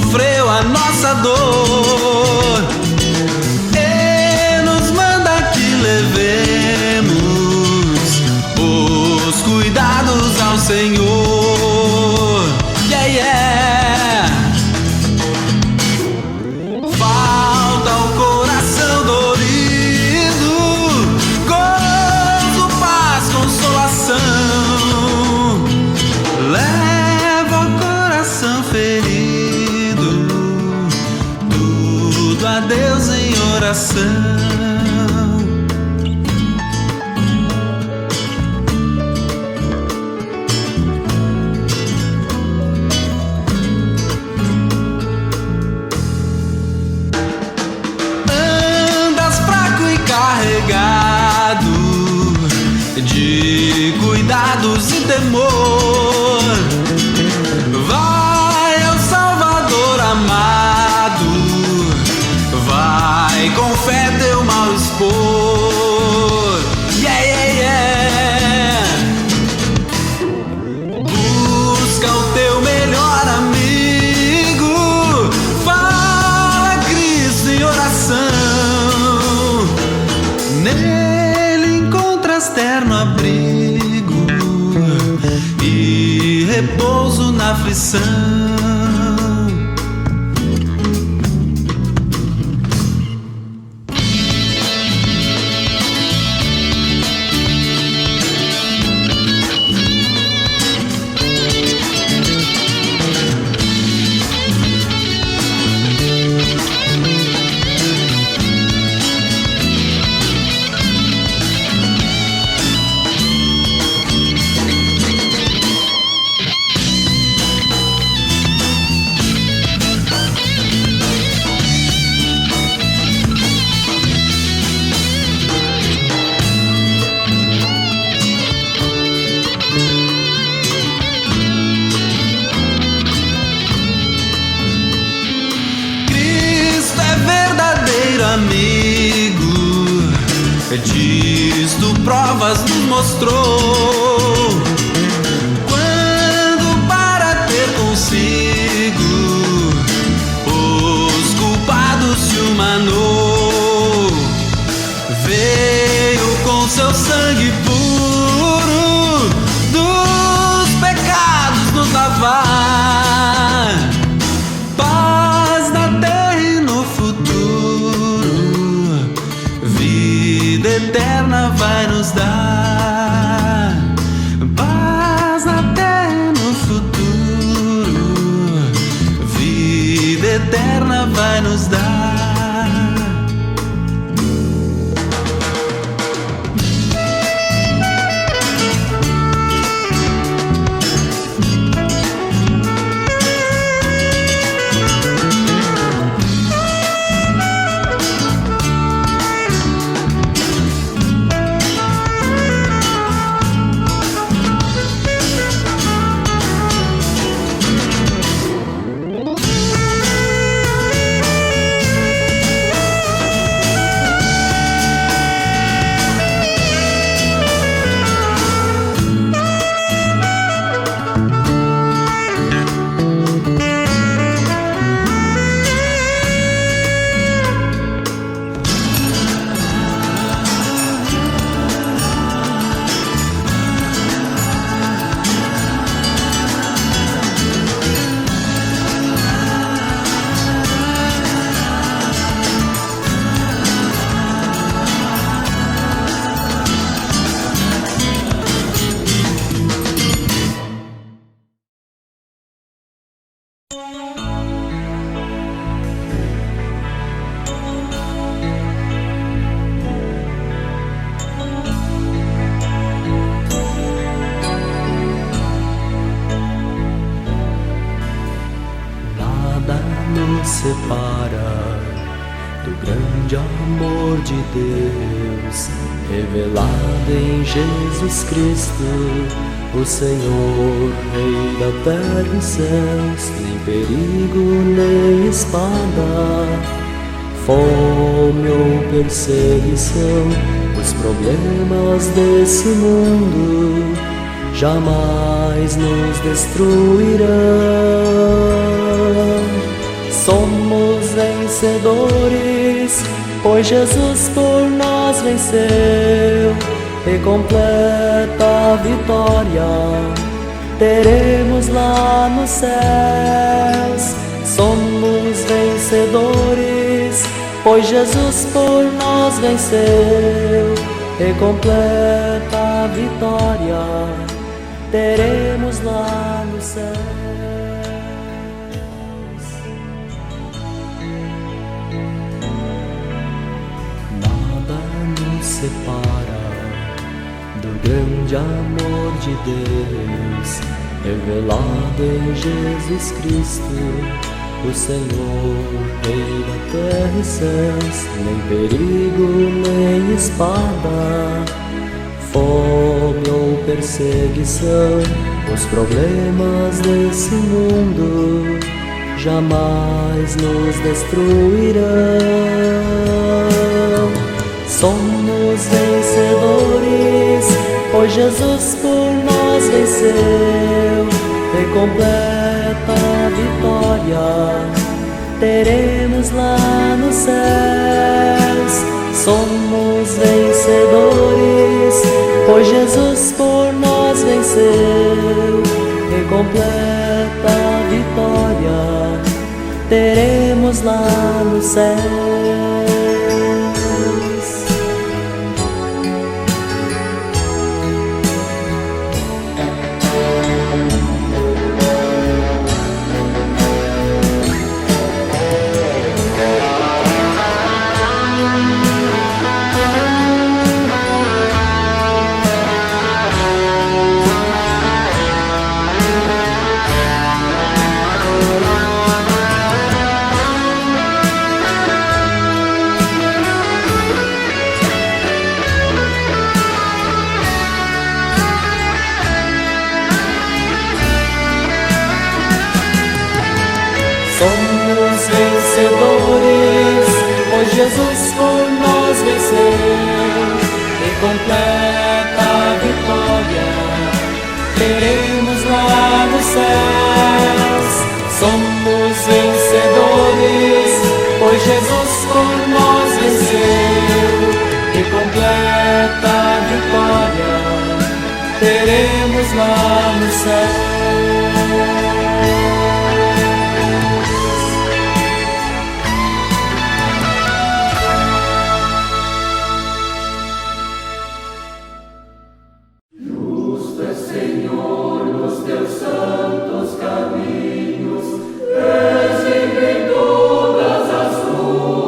sofreu a nossa dor. E nos manda que levemos os cuidados ao Senhor. Yeah, yeah. Falta o coração dorido, gozo, paz, consolação. Leva o coração ferido, tudo a Deus em oração. De cuidados e temor, vai ao Salvador amado, vai com fé teu mal expor. Yeah, yeah, yeah. Busca o teu melhor amigo, fala a Cristo em oração. Nele encontras terno abrigo e repouso na aflição. Amigo, disto provas nos mostrou. Quando para ter consigo os culpados se humanou, veio com seu sangue puro dos pecados nos lavar. Paz na terra e no futuro, vida eterna vai nos dar. Paz na terra e no futuro, vida eterna vai nos dar. Separa do grande amor de Deus, revelado em Jesus Cristo, o Senhor, Rei da terra e céus. Nem perigo, nem espada, fome ou perseguição, os problemas desse mundo jamais nos destruirão. Somos vencedores, pois Jesus por nós venceu, e completa a vitória teremos lá nos céus. Somos vencedores, pois Jesus por nós venceu, e completa a vitória teremos lá nos céus. Nada nos separa do grande amor de Deus, revelado em Jesus Cristo, o Senhor, Rei da terra e céus. Nem perigo, nem espada, fome ou perseguição, os problemas desse mundo jamais nos destruirão. Somos vencedores, pois Jesus por nós venceu, e completa a vitória teremos lá nos céus. Somos vencedores, pois Jesus por nós venceu, e completa a vitória teremos lá nos céus. Somos vencedores, pois Jesus por nós venceu, e completa a vitória teremos lá nos céus. Somos vencedores, pois Jesus por nós venceu, e completa a vitória teremos lá nos céus. Senhor, nos teus santos caminhos, desde em todas as ruas.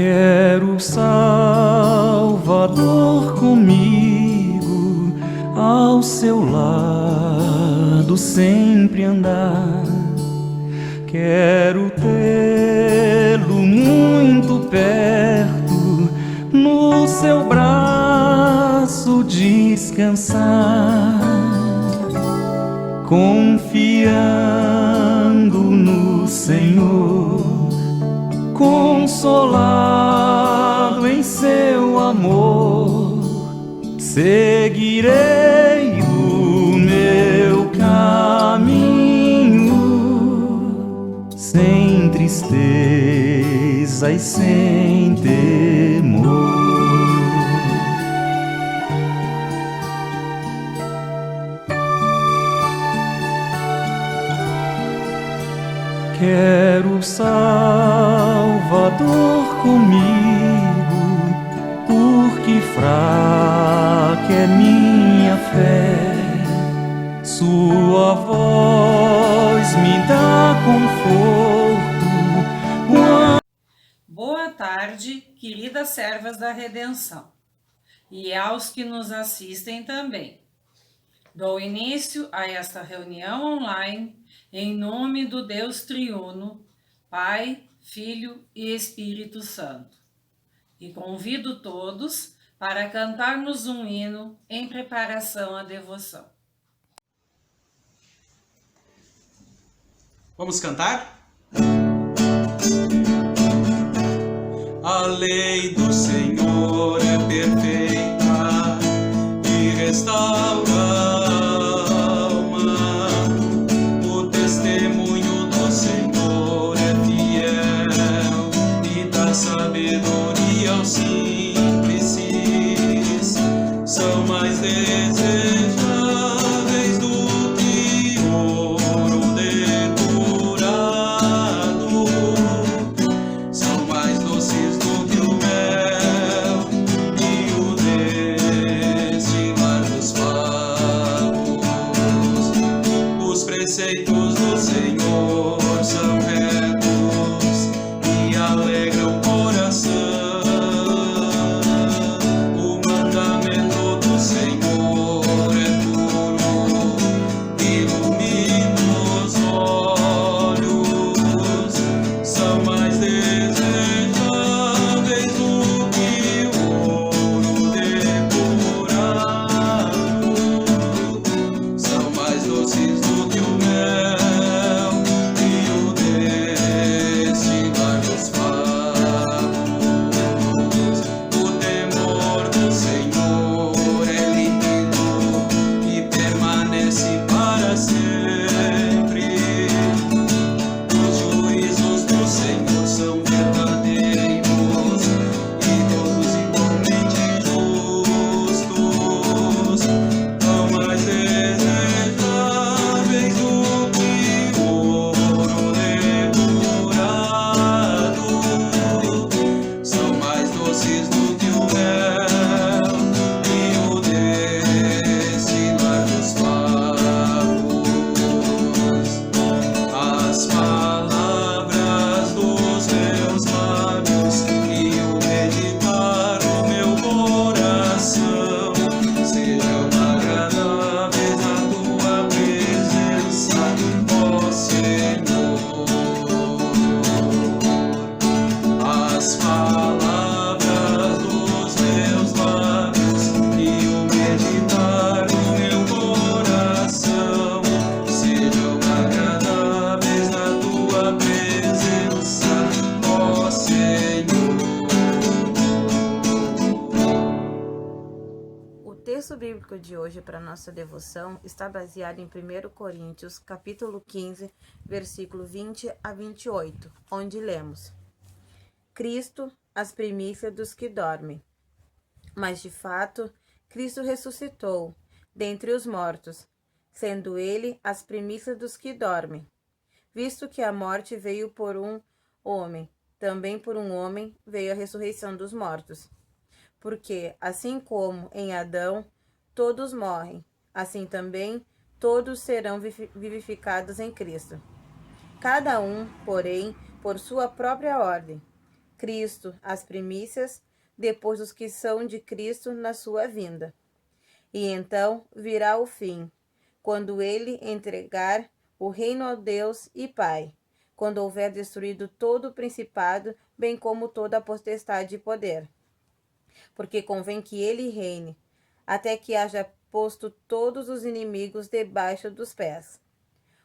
Quero o Salvador comigo, ao seu lado sempre andar. Quero tê-lo muito perto, no seu braço descansar, confiando no Senhor, consolado em seu amor. Seguirei o meu caminho, sem tristeza e sem temor. Quero o Salvador comigo, porque fraca é minha fé. Sua voz me dá conforto. Boa tarde, queridas servas da redenção, e aos que nos assistem também. Dou início a esta reunião online em nome do Deus triuno, Pai, Filho e Espírito Santo. E convido todos para cantarmos um hino em preparação à devoção. Vamos cantar? A lei do Senhor é perfeita e restaura a alma. O testemunho do Senhor é fiel e dá sabedoria aos simples. São mais desejáveis do que ouro depurado, são mais doces do que o mel e o destilar dos favos. Os preceitos do Senhor são retos e alegram o coração. O mandamento do Senhor é puro, ilumina os olhos. São mais desejáveis do que o ouro depurado, são mais doces do que o mel e o destilar dos favos. O temor do Senhor é límpido e permanece para sempre. Os juízos do Senhor são verdadeiros e todos igualmente justos. São mais desejáveis do que o ouro depurado, são mais doces do que o mel e o destilar dos favos. As palavras dos meus lábios e o meditar o meu coração sejam agradáveis à tua presença, ó Senhor. As palavras dos meus lábios e o meditar o meu coração sejam agradáveis à tua presença, ó Senhor. O texto bíblico de hoje para nossa devoção está baseado em 1 Coríntios, capítulo 15, versículo 20 a 28, onde lemos: Cristo, as primícias dos que dormem. Mas, de fato, Cristo ressuscitou dentre os mortos, sendo ele as primícias dos que dormem. Visto que a morte veio por um homem, também por um homem veio a ressurreição dos mortos. Porque, assim como em Adão todos morrem, assim também todos serão vivificados em Cristo. Cada um, porém, por sua própria ordem. Cristo as primícias, depois os que são de Cristo na sua vinda. E então virá o fim, quando ele entregar o reino ao Deus e Pai, quando houver destruído todo o principado, bem como toda a potestade e poder. Porque convém que ele reine, até que haja posto todos os inimigos debaixo dos pés.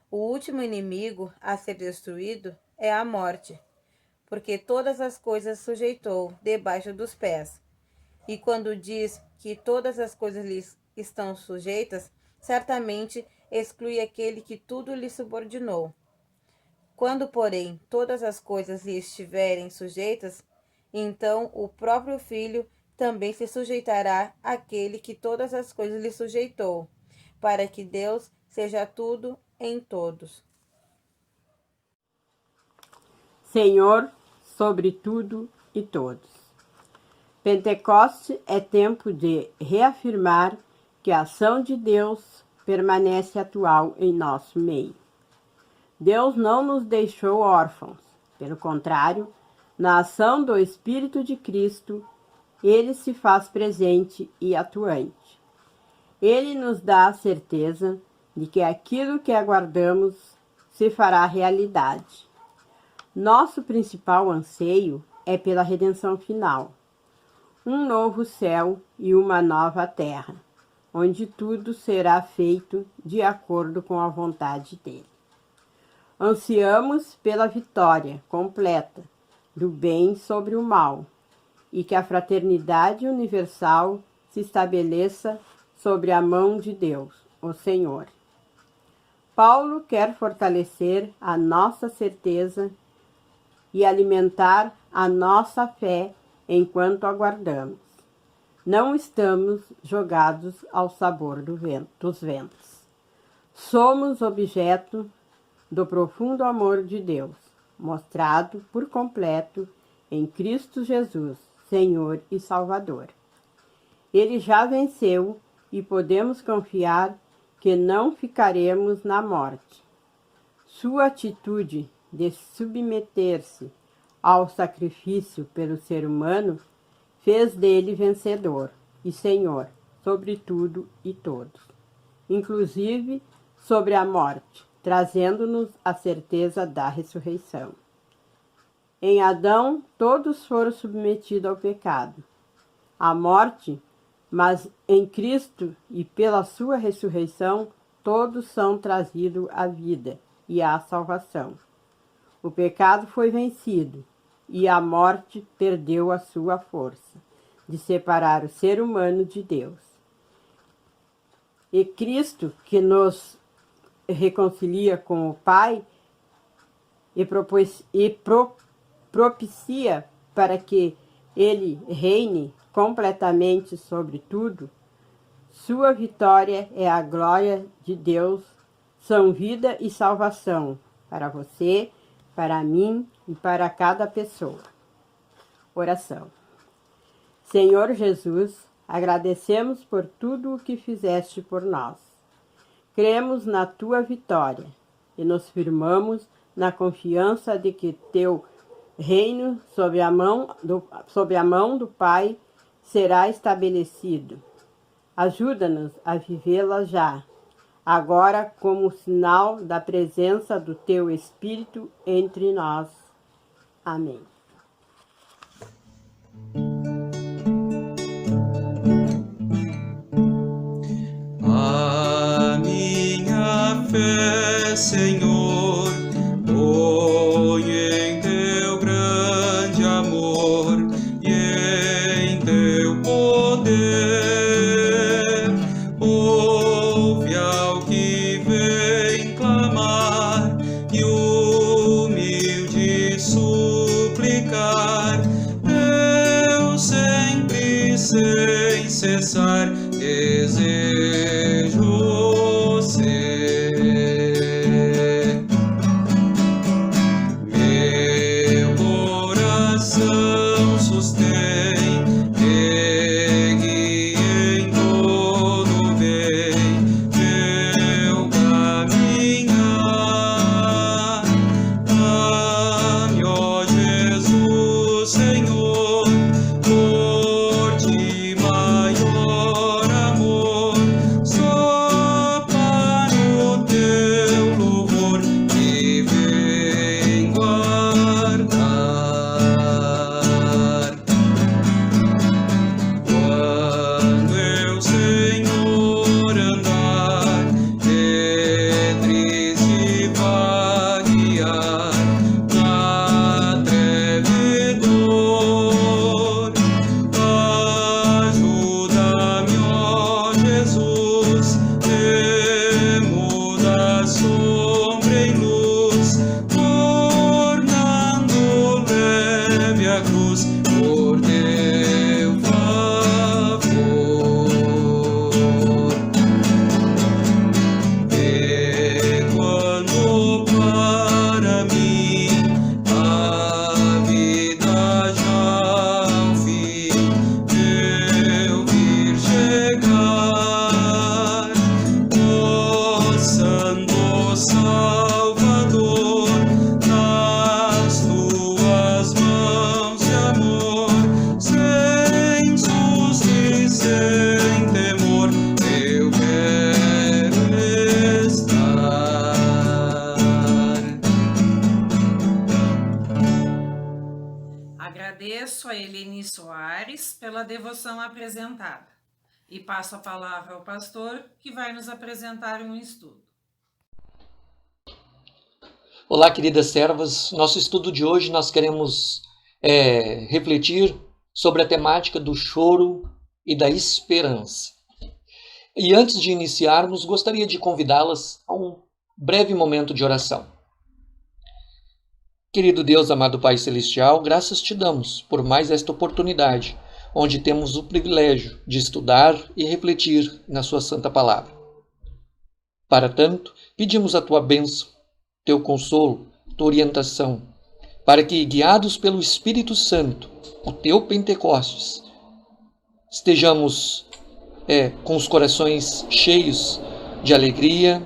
O último inimigo a ser destruído é a morte, porque todas as coisas sujeitou debaixo dos pés. E quando diz que todas as coisas lhe estão sujeitas, certamente exclui aquele que tudo lhe subordinou. Quando, porém, todas as coisas lhe estiverem sujeitas, então o próprio Filho também se sujeitará àquele que todas as coisas lhe sujeitou, para que Deus seja tudo em todos. Senhor, sobre tudo e todos. Pentecoste é tempo de reafirmar que a ação de Deus permanece atual em nosso meio. Deus não nos deixou órfãos. Pelo contrário, na ação do Espírito de Cristo, ele se faz presente e atuante. Ele nos dá a certeza de que aquilo que aguardamos se fará realidade. Nosso principal anseio é pela redenção final, um novo céu e uma nova terra, onde tudo será feito de acordo com a vontade dele. Ansiamos pela vitória completa do bem sobre o mal e que a fraternidade universal se estabeleça sobre a mão de Deus, o Senhor. Paulo quer fortalecer a nossa certeza e alimentar a nossa fé enquanto aguardamos. Não estamos jogados ao sabor dos ventos. Somos objeto do profundo amor de Deus, mostrado por completo em Cristo Jesus, Senhor e Salvador. Ele já venceu e podemos confiar que não ficaremos na morte. Sua atitude de submeter-se ao sacrifício pelo ser humano fez dele vencedor e Senhor sobre tudo e todos, inclusive sobre a morte, trazendo-nos a certeza da ressurreição. Em Adão, todos foram submetidos ao pecado, à morte, mas em Cristo e pela sua ressurreição, todos são trazidos à vida e à salvação. O pecado foi vencido e a morte perdeu a sua força de separar o ser humano de Deus. E Cristo, que nos reconcilia com o Pai e propicia para que ele reine completamente sobre tudo, sua vitória é a glória de Deus, são vida e salvação para você, para mim e para cada pessoa. Oração. Senhor Jesus, agradecemos por tudo o que fizeste por nós. Cremos na tua vitória e nos firmamos na confiança de que teu reino sob a mão do Pai será estabelecido. Ajuda-nos a vivê-la já, agora como sinal da presença do teu Espírito entre nós. Amém. A minha fé, Senhor, põe em teu grande amor e em teu poder. Ouve ao que vem clamar e humilde suplicar. Eu sempre sem cessar desejo ser. Meu coração sustém, me guia em todo bem, meu caminhar. Ame, ó Jesus, Agradeço a Eleni Soares pela devoção apresentada e passo a palavra ao pastor, que vai nos apresentar um estudo. Olá, queridas servas. Nosso estudo de hoje nós queremos refletir sobre a temática do choro e da esperança. E antes de iniciarmos, gostaria de convidá-las a um breve momento de oração. Querido Deus, amado Pai Celestial, graças te damos por mais esta oportunidade, onde temos o privilégio de estudar e refletir na sua santa palavra. Para tanto, pedimos a tua bênção, teu consolo, tua orientação, para que, guiados pelo Espírito Santo, o teu Pentecostes, estejamos com os corações cheios de alegria,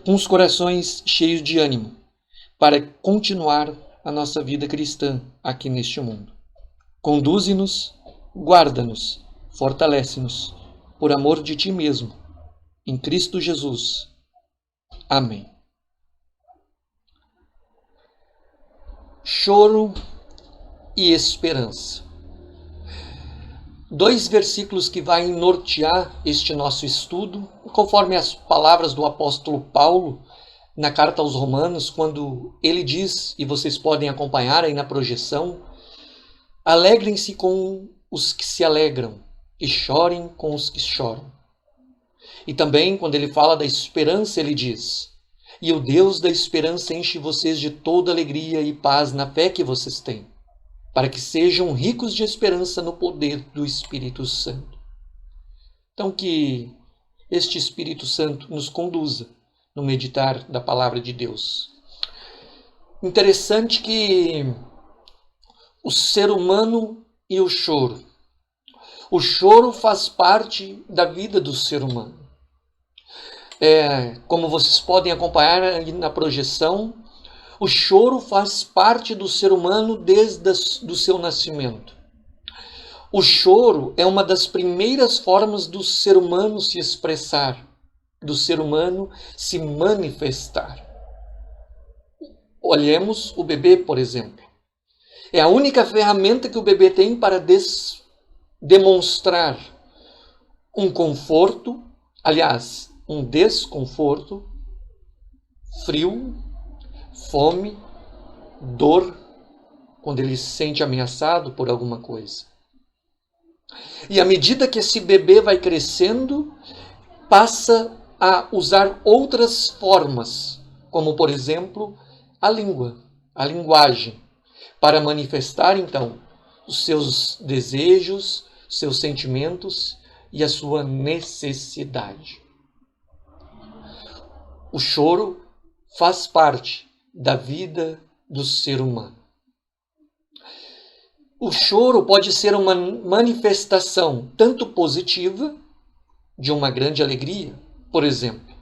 com os corações cheios de ânimo, para continuar a nossa vida cristã aqui neste mundo. Conduze-nos, guarda-nos, fortalece-nos, por amor de ti mesmo, em Cristo Jesus. Amém. Choro e esperança. 2 versículos que vai nortear este nosso estudo, conforme as palavras do apóstolo Paulo na carta aos Romanos, quando ele diz, e vocês podem acompanhar aí na projeção: alegrem-se com os que se alegram e chorem com os que choram. E também, quando ele fala da esperança, ele diz: e o Deus da esperança enche vocês de toda alegria e paz na fé que vocês têm, para que sejam ricos de esperança no poder do Espírito Santo. Então, que este Espírito Santo nos conduza no meditar da palavra de Deus. Interessante que o ser humano e o choro. O choro faz parte da vida do ser humano. Como vocês podem acompanhar aí na projeção, o choro faz parte do ser humano desde o seu nascimento. O choro é uma das primeiras formas do ser humano se expressar, do ser humano se manifestar. Olhemos o bebê, por exemplo. É a única ferramenta que o bebê tem para demonstrar um conforto, aliás, um desconforto, frio, fome, dor, quando ele se sente ameaçado por alguma coisa. E à medida que esse bebê vai crescendo, passa a usar outras formas, como, por exemplo, a língua, a linguagem, para manifestar, então, os seus desejos, seus sentimentos e a sua necessidade. O choro faz parte da vida do ser humano. O choro pode ser uma manifestação tanto positiva, de uma grande alegria, por exemplo,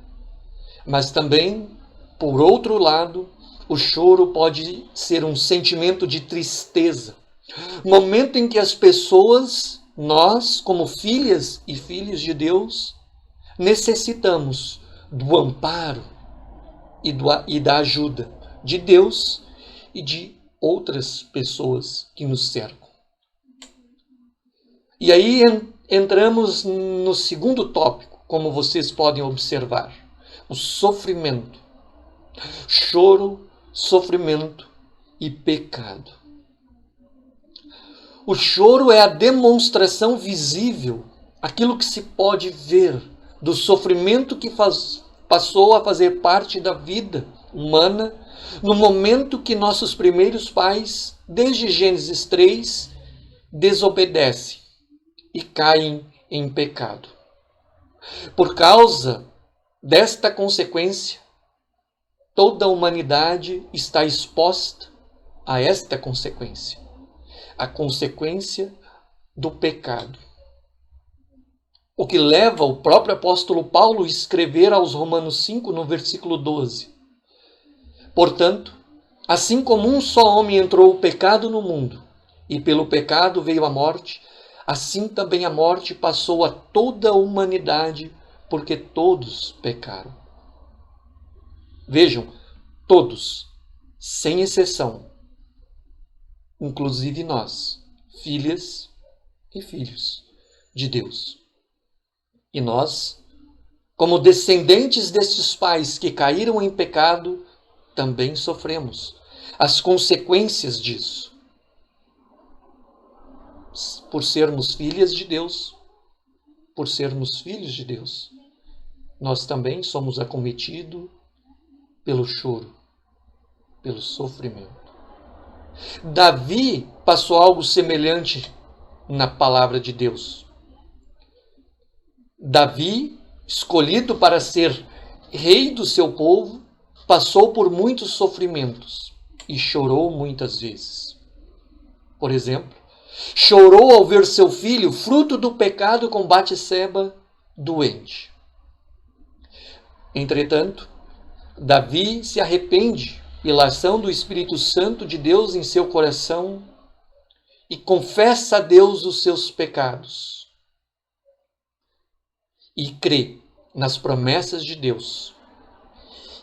mas também, por outro lado, o choro pode ser um sentimento de tristeza. Momento em que as pessoas, nós, como filhas e filhos de Deus, necessitamos do amparo e da ajuda de Deus e de outras pessoas que nos cercam. E aí entramos no segundo tópico, como vocês podem observar: o sofrimento. Choro, sofrimento e pecado. O choro é a demonstração visível, aquilo que se pode ver, do sofrimento que passou a fazer parte da vida humana no momento que nossos primeiros pais, desde Gênesis 3, desobedecem e caem em pecado. Por causa desta consequência, toda a humanidade está exposta a esta consequência, a consequência do pecado. O que leva o próprio apóstolo Paulo a escrever aos Romanos 5, no versículo 12. Portanto, assim como um só homem entrou o pecado no mundo, e pelo pecado veio a morte, assim também a morte passou a toda a humanidade, porque todos pecaram. Vejam, todos, sem exceção. inclusive nós, filhas e filhos de Deus. E nós, como descendentes destes pais que caíram em pecado, também sofremos as consequências disso. Por sermos filhas de Deus, por sermos filhos de Deus, nós também somos acometidos pelo choro, pelo sofrimento. Davi passou algo semelhante na palavra de Deus. Davi, escolhido para ser rei do seu povo, passou por muitos sofrimentos e chorou muitas vezes. Por exemplo, chorou ao ver seu filho, fruto do pecado com Batseba, doente. Entretanto, Davi se arrepende pela ação do Espírito Santo de Deus em seu coração e confessa a Deus os seus pecados. E crê nas promessas de Deus.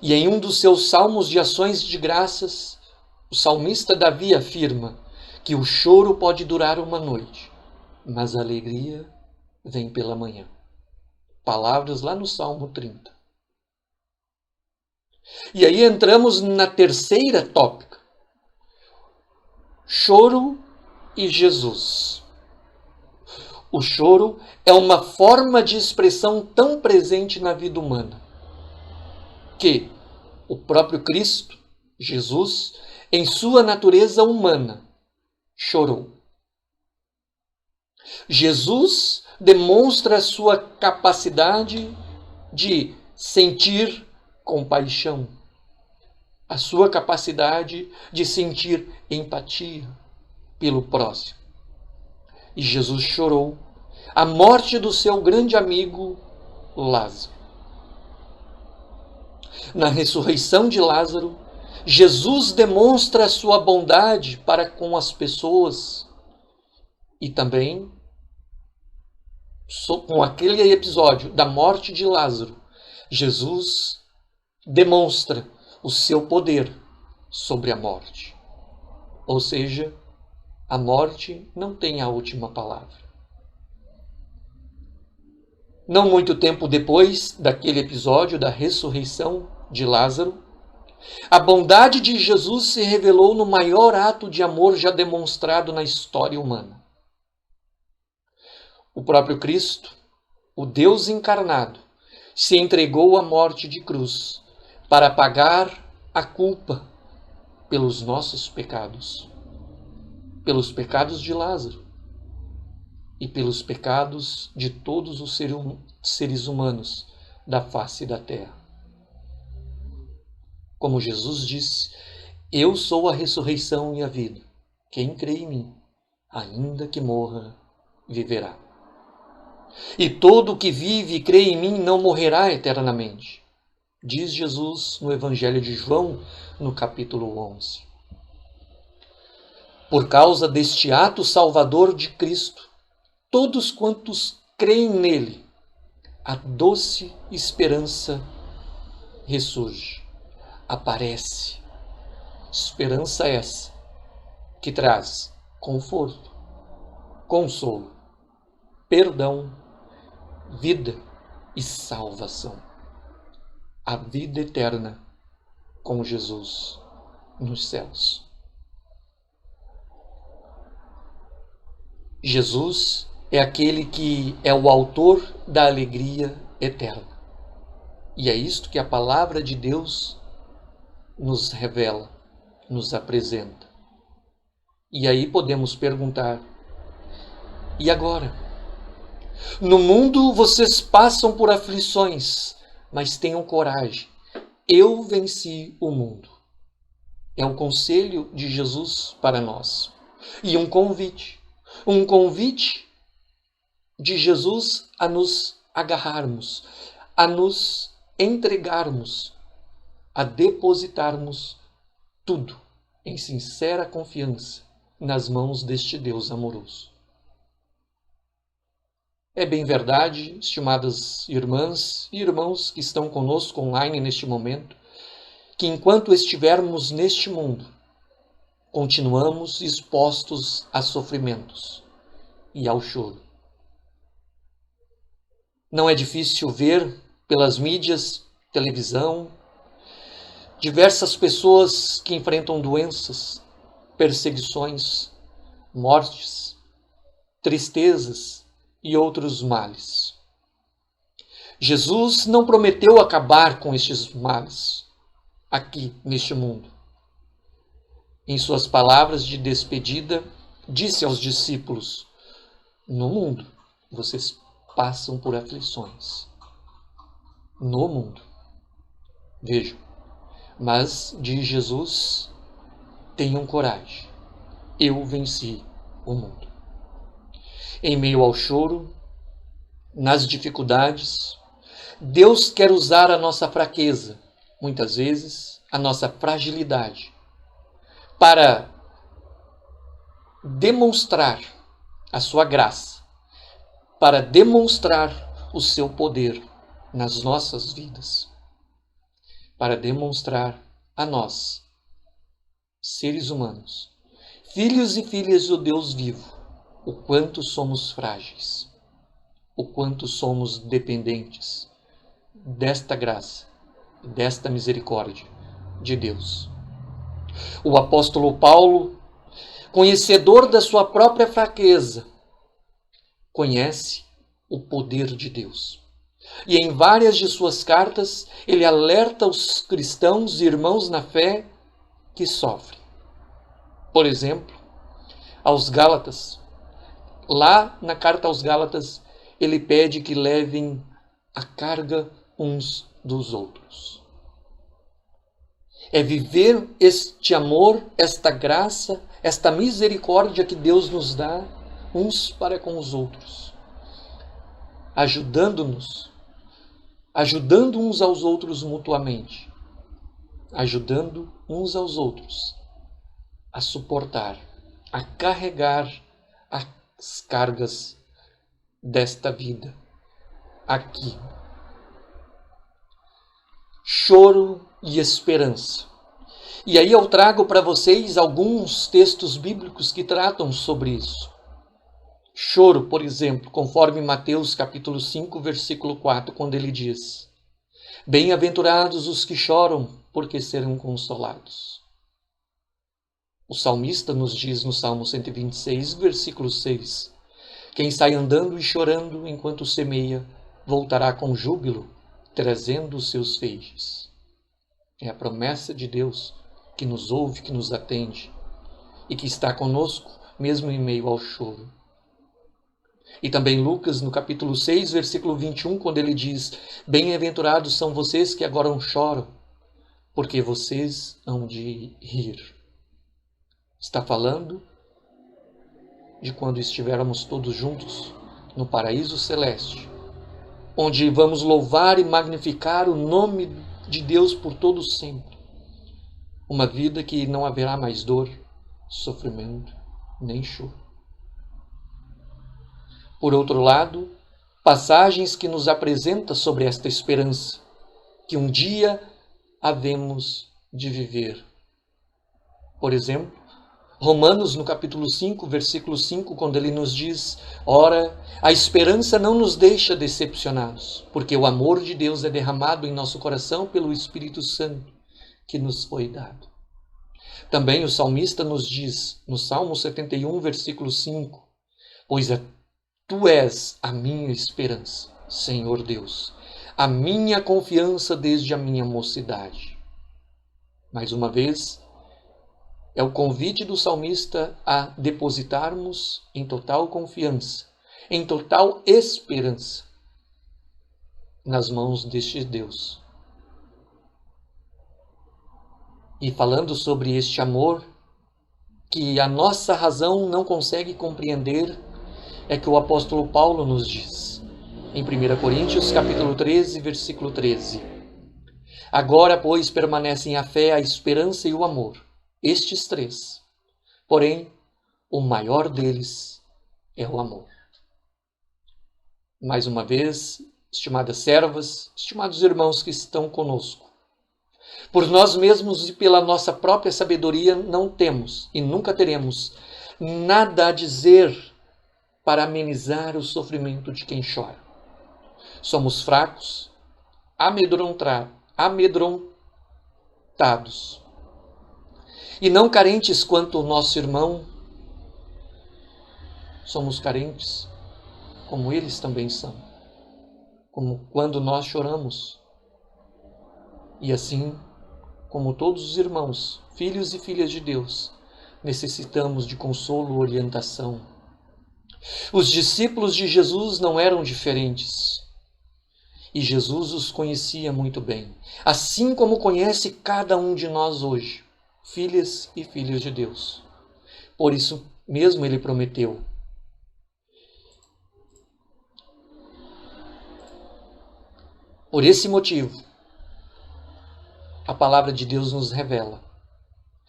E em um dos seus salmos de ações de graças, o salmista Davi afirma que o choro pode durar uma noite, mas a alegria vem pela manhã. Palavras lá no Salmo 30. E aí entramos na terceira tópica. Choro e Jesus. O choro é uma forma de expressão tão presente na vida humana que o próprio Cristo, Jesus, em sua natureza humana, chorou. Jesus demonstra a sua capacidade de sentir compaixão, a sua capacidade de sentir empatia pelo próximo. E Jesus chorou a morte do seu grande amigo Lázaro. Na ressurreição de Lázaro, Jesus demonstra a sua bondade para com as pessoas e também com aquele episódio da morte de Lázaro, Jesus demonstra o seu poder sobre a morte. Ou seja, a morte não tem a última palavra. Não muito tempo depois daquele episódio da ressurreição de Lázaro, a bondade de Jesus se revelou no maior ato de amor já demonstrado na história humana. O próprio Cristo, o Deus encarnado, se entregou à morte de cruz para pagar a culpa pelos nossos pecados, pelos pecados de Lázaro e pelos pecados de todos os seres humanos da face da terra. Como Jesus disse, eu sou a ressurreição e a vida. Quem crê em mim, ainda que morra, viverá. E todo o que vive e crê em mim não morrerá eternamente, diz Jesus no Evangelho de João, no capítulo 11. Por causa deste ato salvador de Cristo, todos quantos creem nele, a doce esperança ressurge, aparece. Esperança essa que traz conforto, consolo, perdão, vida e salvação. A vida eterna com Jesus nos céus. Jesus é aquele que é o autor da alegria eterna. E é isto que a palavra de Deus nos revela, nos apresenta. E aí podemos perguntar, e agora? No mundo vocês passam por aflições, mas tenham coragem. Eu venci o mundo. É o conselho de Jesus para nós. E um convite de Jesus a nos agarrarmos, a nos entregarmos, a depositarmos tudo em sincera confiança nas mãos deste Deus amoroso. É bem verdade, estimadas irmãs e irmãos que estão conosco online neste momento, que enquanto estivermos neste mundo, continuamos expostos a sofrimentos e ao choro. Não é difícil ver pelas mídias, televisão, diversas pessoas que enfrentam doenças, perseguições, mortes, tristezas e outros males. Jesus não prometeu acabar com estes males aqui neste mundo. Em suas palavras de despedida, disse aos discípulos: no mundo vocês passam por aflições. No mundo. Vejam, mas diz Jesus: tenham coragem, eu venci o mundo. Em meio ao choro, nas dificuldades, Deus quer usar a nossa fraqueza, muitas vezes a nossa fragilidade, para demonstrar a sua graça, para demonstrar o seu poder nas nossas vidas, para demonstrar a nós, seres humanos, filhos e filhas do Deus vivo, o quanto somos frágeis, o quanto somos dependentes desta graça, desta misericórdia de Deus. O apóstolo Paulo, conhecedor da sua própria fraqueza, conhece o poder de Deus. E em várias de suas cartas, ele alerta os cristãos e irmãos na fé que sofrem. Por exemplo, aos Gálatas, lá na carta aos Gálatas, ele pede que levem a carga uns dos outros. É viver este amor, esta graça, esta misericórdia que Deus nos dá uns para com os outros, ajudando-nos, ajudando uns aos outros mutuamente, ajudando uns aos outros a suportar, a carregar as cargas desta vida aqui. Choro e esperança. E aí eu trago para vocês alguns textos bíblicos que tratam sobre isso. Choro, por exemplo, conforme Mateus capítulo 5, versículo 4, quando ele diz: bem-aventurados os que choram, porque serão consolados. O salmista nos diz no Salmo 126, versículo 6, quem sai andando e chorando enquanto semeia, voltará com júbilo, trazendo os seus feixes. É a promessa de Deus que nos ouve, que nos atende e que está conosco mesmo em meio ao choro. E também Lucas, no capítulo 6, versículo 21, quando ele diz: bem-aventurados são vocês que agora choram, porque vocês hão de rir. Está falando de quando estivermos todos juntos no paraíso celeste, onde vamos louvar e magnificar o nome de Deus por todo sempre. Uma vida que não haverá mais dor, sofrimento, nem choro. Por outro lado, passagens que nos apresentam sobre esta esperança, que um dia havemos de viver. Por exemplo, Romanos, no capítulo 5, versículo 5, quando ele nos diz: ora, a esperança não nos deixa decepcionados, porque o amor de Deus é derramado em nosso coração pelo Espírito Santo que nos foi dado. Também o salmista nos diz, no Salmo 71, versículo 5, pois Tu és a minha esperança, Senhor Deus, a minha confiança desde a minha mocidade. Mais uma vez, é o convite do salmista a depositarmos em total confiança, em total esperança, nas mãos deste Deus. E falando sobre este amor, que a nossa razão não consegue compreender, é que o apóstolo Paulo nos diz, em 1 Coríntios, capítulo 13, versículo 13. Agora, pois, permanecem a fé, a esperança e o amor, estes três. Porém, o maior deles é o amor. Mais uma vez, estimadas servas, estimados irmãos que estão conosco, Por nós mesmos e pela nossa própria sabedoria não temos e nunca teremos nada a dizer para amenizar o sofrimento de quem chora. Somos fracos, amedrontados e não carentes quanto o nosso irmão. Somos carentes como eles também são, como quando nós choramos. E assim, como todos os irmãos, filhos e filhas de Deus, necessitamos de consolo, orientação. Os discípulos de Jesus não eram diferentes. E Jesus os conhecia muito bem, assim como conhece cada um de nós hoje, filhas e filhos de Deus. Por isso mesmo ele prometeu: por esse motivo, a palavra de Deus nos revela: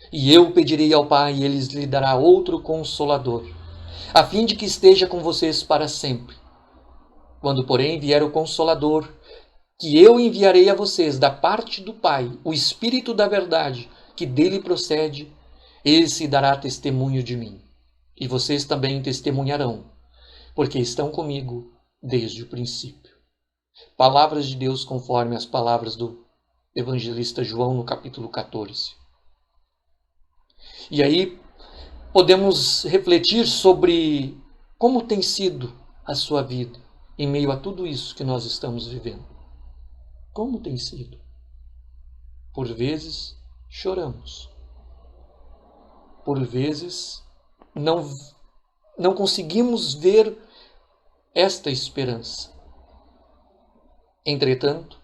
e eu pedirei ao Pai, e ele lhe dará outro Consolador, a fim de que esteja com vocês para sempre. Quando, porém, vier o Consolador, que eu enviarei a vocês da parte do Pai, o Espírito da verdade, que dele procede, esse dará testemunho de mim. E vocês também testemunharão, porque estão comigo desde o princípio. Palavras de Deus conforme as palavras do evangelista João no capítulo 14. E aí podemos refletir sobre como tem sido a sua vida em meio a tudo isso que nós estamos vivendo. Como tem sido? Por vezes choramos. Por vezes não conseguimos ver esta esperança. Entretanto,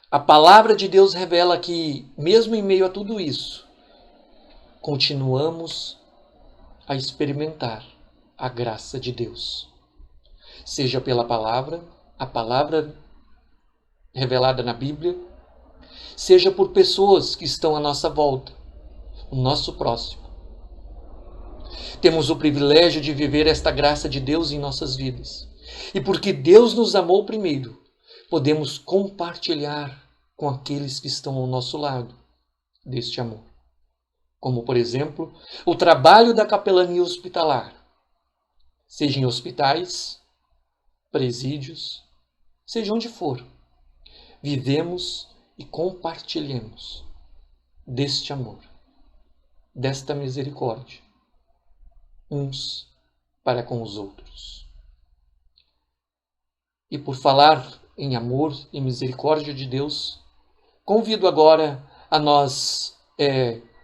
a palavra de Deus revela que, mesmo em meio a tudo isso, continuamos a experimentar a graça de Deus. Seja pela palavra, a palavra revelada na Bíblia, seja por pessoas que estão à nossa volta, o nosso próximo. Temos o privilégio de viver esta graça de Deus em nossas vidas. E porque Deus nos amou primeiro, podemos compartilhar com aqueles que estão ao nosso lado deste amor. Como, por exemplo, o trabalho da capelania hospitalar, seja em hospitais, presídios, seja onde for. Vivemos e compartilhemos deste amor, desta misericórdia, uns para com os outros. E por falar em amor e misericórdia de Deus, convido agora a nós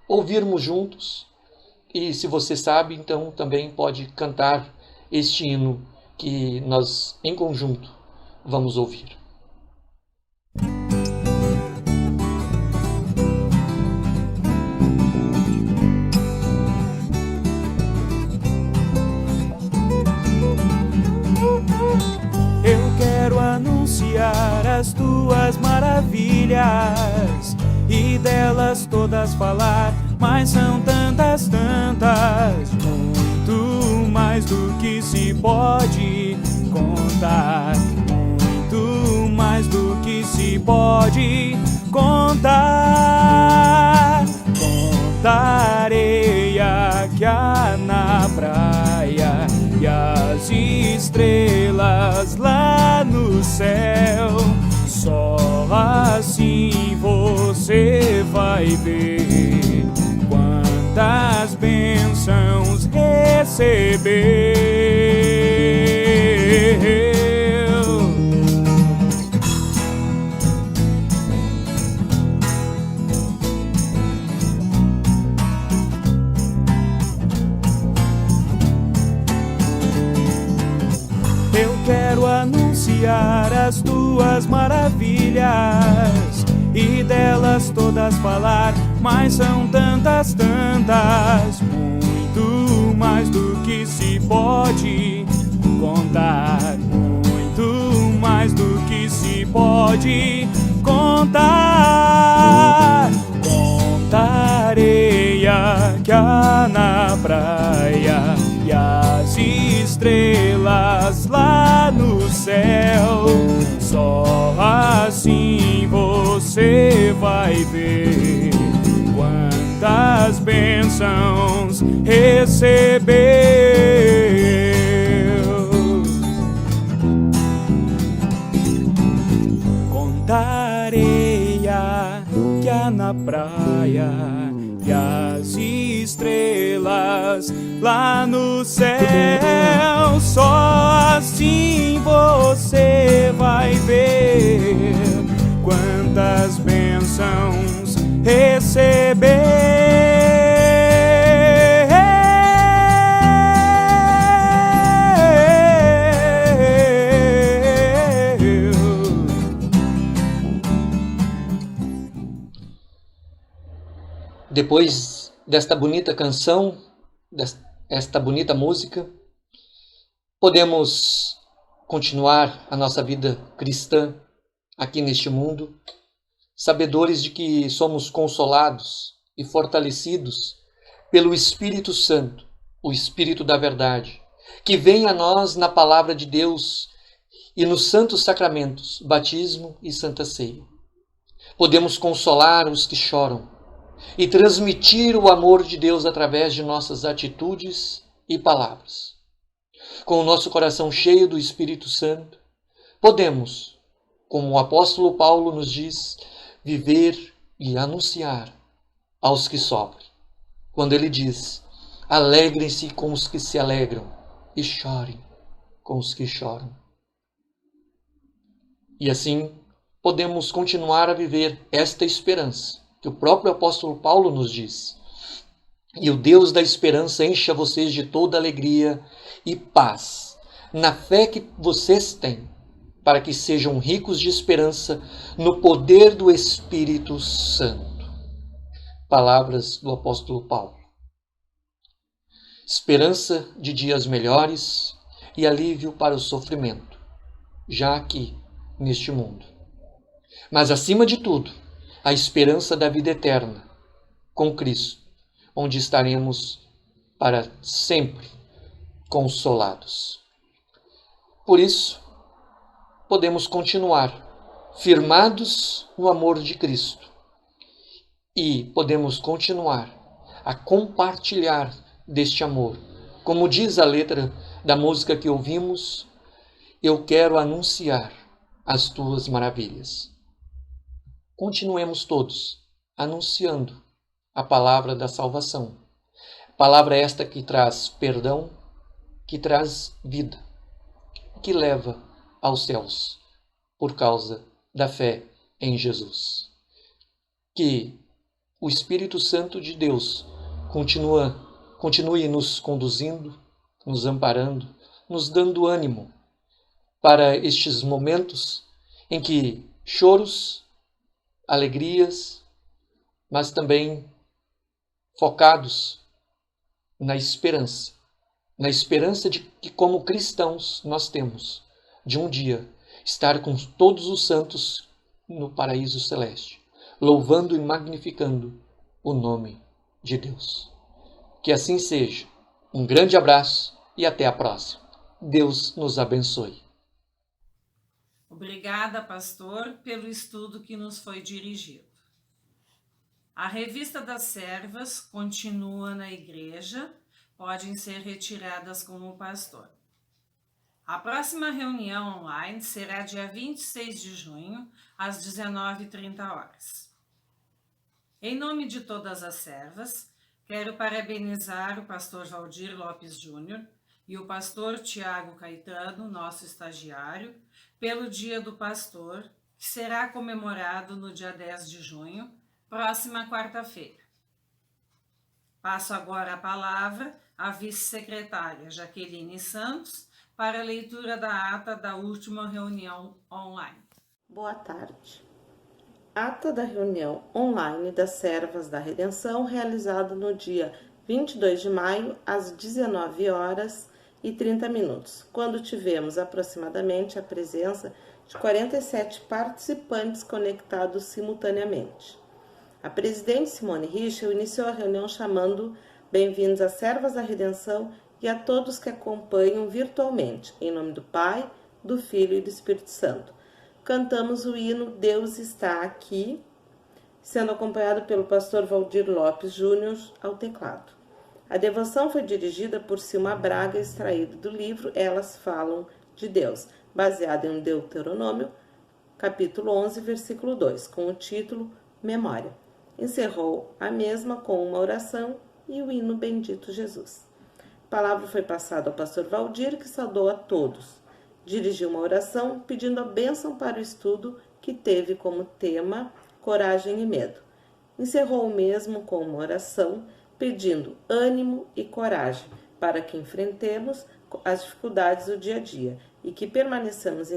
ouvirmos juntos, e se você sabe, então também pode cantar este hino que nós em conjunto vamos ouvir. Anunciar as tuas maravilhas e delas todas falar, mas são tantas, muito mais do que se pode contar, muito mais do que se pode contar. Contarei aqui na praia e as estrelas lá no céu. Só assim você vai ver quantas bênçãos recebeu. Quero anunciar as tuas maravilhas e delas todas falar, mas são tantas, muito mais do que se pode contar, muito mais do que se pode contar. Contarei aqui na praia e as estrelas lá no céu. Só assim você você vai ver quantas bênçãos recebeu. Conta areia que há na praia e as estrelas lá no céu, só assim você vai ver quantas bênçãos recebeu. Depois desta bonita canção, desta bonita música, podemos continuar a nossa vida cristã aqui neste mundo, sabedores de que somos consolados e fortalecidos pelo Espírito Santo, o Espírito da verdade, que vem a nós na palavra de Deus e nos santos sacramentos, batismo e santa ceia. Podemos consolar os que choram e transmitir o amor de Deus através de nossas atitudes e palavras. Com o nosso coração cheio do Espírito Santo, podemos, como o apóstolo Paulo nos diz, viver e anunciar aos que sofrem. Quando ele diz: alegrem-se com os que se alegram e chorem com os que choram. E assim podemos continuar a viver esta esperança que o próprio apóstolo Paulo nos diz. E o Deus da esperança encha vocês de toda alegria e paz na fé que vocês têm, para que sejam ricos de esperança no poder do Espírito Santo. Palavras do apóstolo Paulo. Esperança de dias melhores e alívio para o sofrimento, já aqui neste mundo. Mas acima de tudo, a esperança da vida eterna com Cristo, onde estaremos para sempre consolados. Por isso, podemos continuar firmados no amor de Cristo e podemos continuar a compartilhar deste amor. Como diz a letra da música que ouvimos, eu quero anunciar as tuas maravilhas. Continuemos todos anunciando a palavra da salvação. Palavra esta que traz perdão, que traz vida, que leva aos céus por causa da fé em Jesus. Que o Espírito Santo de Deus continue nos conduzindo, nos amparando, nos dando ânimo para estes momentos em que choros, alegrias, mas também focados na esperança de que, como cristãos, nós temos de um dia estar com todos os santos no paraíso celeste, louvando e magnificando o nome de Deus. Que assim seja. Um grande abraço e até a próxima. Deus nos abençoe. Obrigada, pastor, pelo estudo que nos foi dirigido. A revista das servas continua na igreja, podem ser retiradas com o pastor. A próxima reunião online será dia 26 de junho, às 19h30. Em nome de todas as servas, quero parabenizar o pastor Valdir Lopes Júnior e o pastor Tiago Caetano, nosso estagiário, pelo Dia do Pastor, que será comemorado no dia 10 de junho, próxima quarta-feira. Passo agora a palavra à vice-secretária Jaqueline Santos para a leitura da ata da última reunião online. Boa tarde. Ata da reunião online das Servas da Redenção, realizada no dia 22 de maio, às 19h30, quando tivemos aproximadamente a presença de 47 participantes conectados simultaneamente. A presidente Simone Richel iniciou a reunião chamando bem-vindos às Servas da Redenção e a todos que acompanham virtualmente, em nome do Pai, do Filho e do Espírito Santo. cantamos o hino Deus está aqui, sendo acompanhado pelo pastor Valdir Lopes Júnior ao teclado. A devoção foi dirigida por Silma Braga, extraído do livro Elas Falam de Deus, baseado em Deuteronômio, capítulo 11, versículo 2, com o título Memória. Encerrou a mesma com uma oração e o hino Bendito Jesus. A palavra foi passada ao pastor Valdir, que saudou a todos. Dirigiu uma oração pedindo a bênção para o estudo, que teve como tema Coragem e Medo. Encerrou o mesmo com uma oração pedindo ânimo e coragem para que enfrentemos as dificuldades do dia a dia e que permaneçamos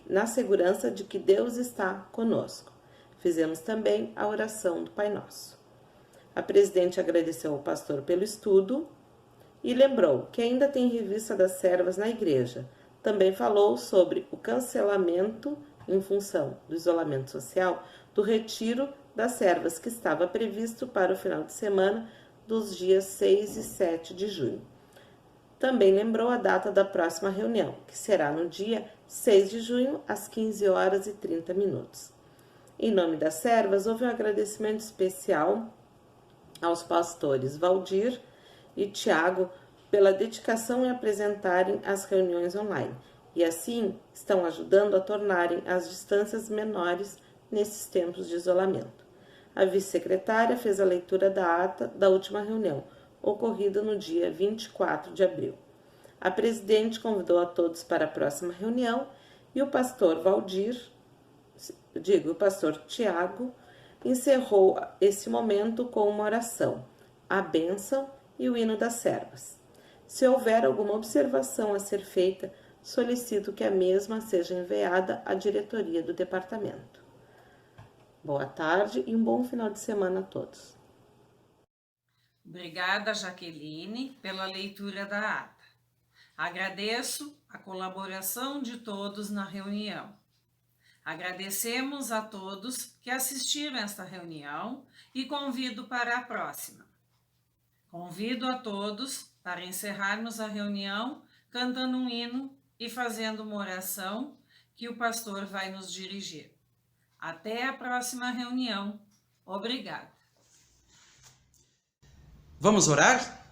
na segurança de que Deus está conosco. Fizemos também a oração do Pai Nosso. A presidente agradeceu ao pastor pelo estudo e lembrou que ainda tem revista das servas na igreja. Também falou sobre o cancelamento, em função do isolamento social, do retiro das servas que estava previsto para o final de semana dos dias 6 e 7 de junho. Também lembrou a data da próxima reunião, que será no dia 6 de junho, às 15 horas e 30 minutos. Em nome das servas, houve um agradecimento especial aos pastores Valdir e Tiago pela dedicação em apresentarem as reuniões online e assim estão ajudando a tornarem as distâncias menores nesses tempos de isolamento. A vice-secretária fez a leitura da ata da última reunião, ocorrida no dia 24 de abril. A presidente convidou a todos para a próxima reunião e o pastor Tiago, encerrou esse momento com uma oração, a bênção e o hino das servas. Se houver alguma observação a ser feita, solicito que a mesma seja enviada à diretoria do departamento. Boa tarde e um bom final de semana a todos. Obrigada, Jaqueline, pela leitura da ata. Agradeço a colaboração de todos na reunião. Agradecemos a todos que assistiram a esta reunião e convido para a próxima. Convido a todos para encerrarmos a reunião cantando um hino e fazendo uma oração que o pastor vai nos dirigir. Até a próxima reunião. Obrigada. Vamos orar?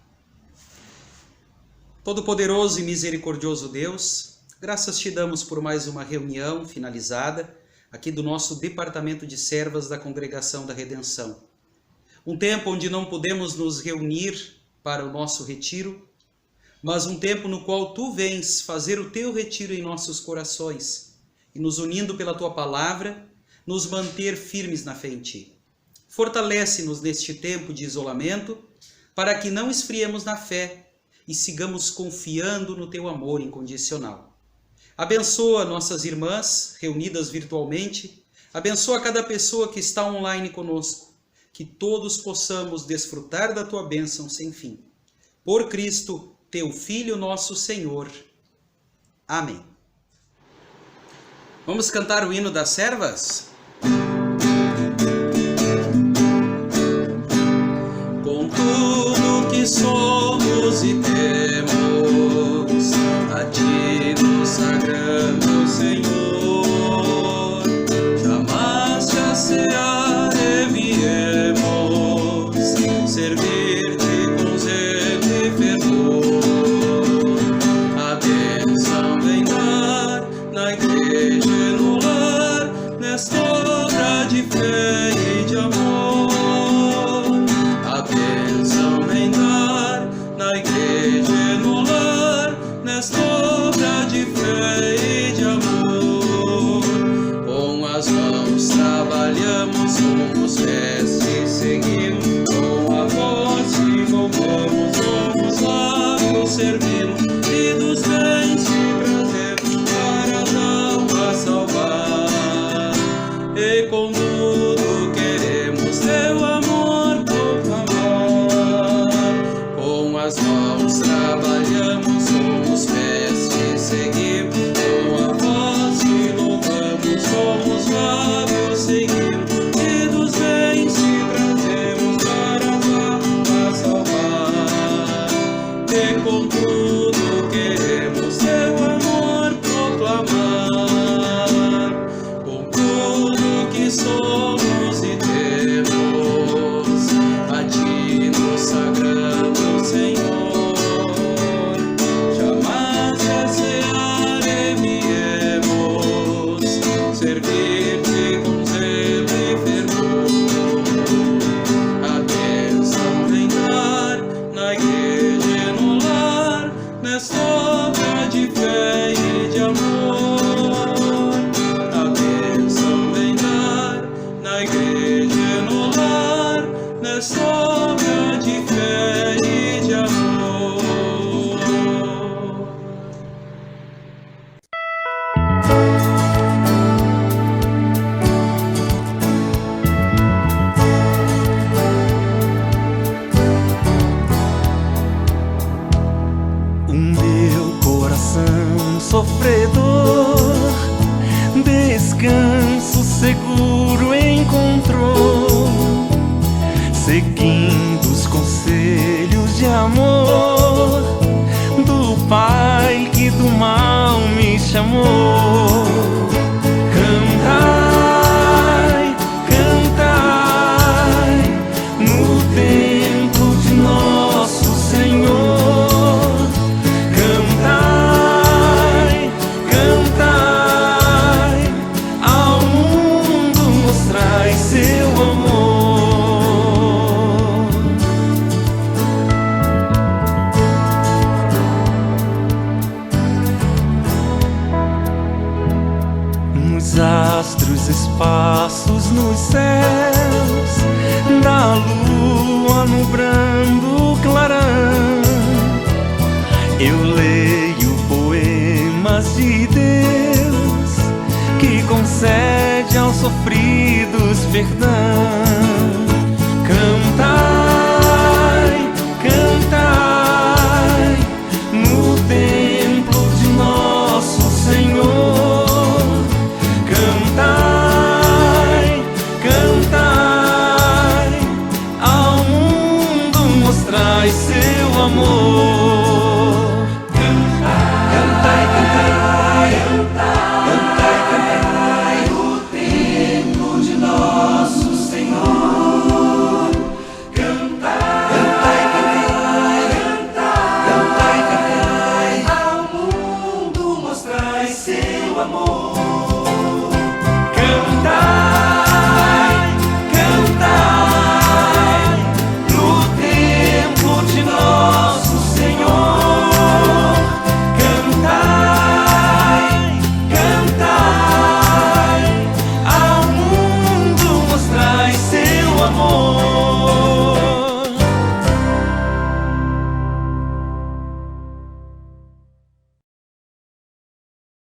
Todo-Poderoso e misericordioso Deus, graças te damos por mais uma reunião finalizada aqui do nosso Departamento de Servas da Congregação da Redenção. Um tempo onde não pudemos nos reunir para o nosso retiro, mas um tempo no qual tu vens fazer o teu retiro em nossos corações e nos unindo pela tua palavra, nos manter firmes na fé em ti. Fortalece-nos neste tempo de isolamento para que não esfriemos na fé e sigamos confiando no teu amor incondicional. Abençoa nossas irmãs reunidas virtualmente, abençoa cada pessoa que está online conosco, que todos possamos desfrutar da tua bênção sem fim. Por Cristo, teu Filho nosso Senhor. Amém. Vamos cantar o hino das servas? Com tudo que somos e temos, a ti nos sagramos, Senhor. Chamaste a cear e viemos servir-te com zelo e fervor. A bênção vem dar na igreja e no lar, nesta obra de fé e de amor. A bênção vem dar na igreja e no lar, nesta obra de fé e de amor. Com as mãos trabalhamos, com os pés te seguimos, com a voz te louvamos, com os lábios servimos, e dos bens te trazemos para as almas salvar. E com tudo queremos teu amor proclamar. Com as mãos trabalhamos, com os pés te seguimos, com a voz te louvamos, com os lábios seguimos, e dos bens te trazemos para as almas salvar. E com tudo meu coração sofredor descanso seguro encontrou, seguindo os conselhos de amor do Pai que do mal me chamou. Cantai, cantai no templo de nosso Senhor. Cantai, cantai, ao mundo mostrai seu amor. Nos astros espaços nos céus, da lua no brando clarão, eu leio poemas de Deus que concede aos sofridos perdão.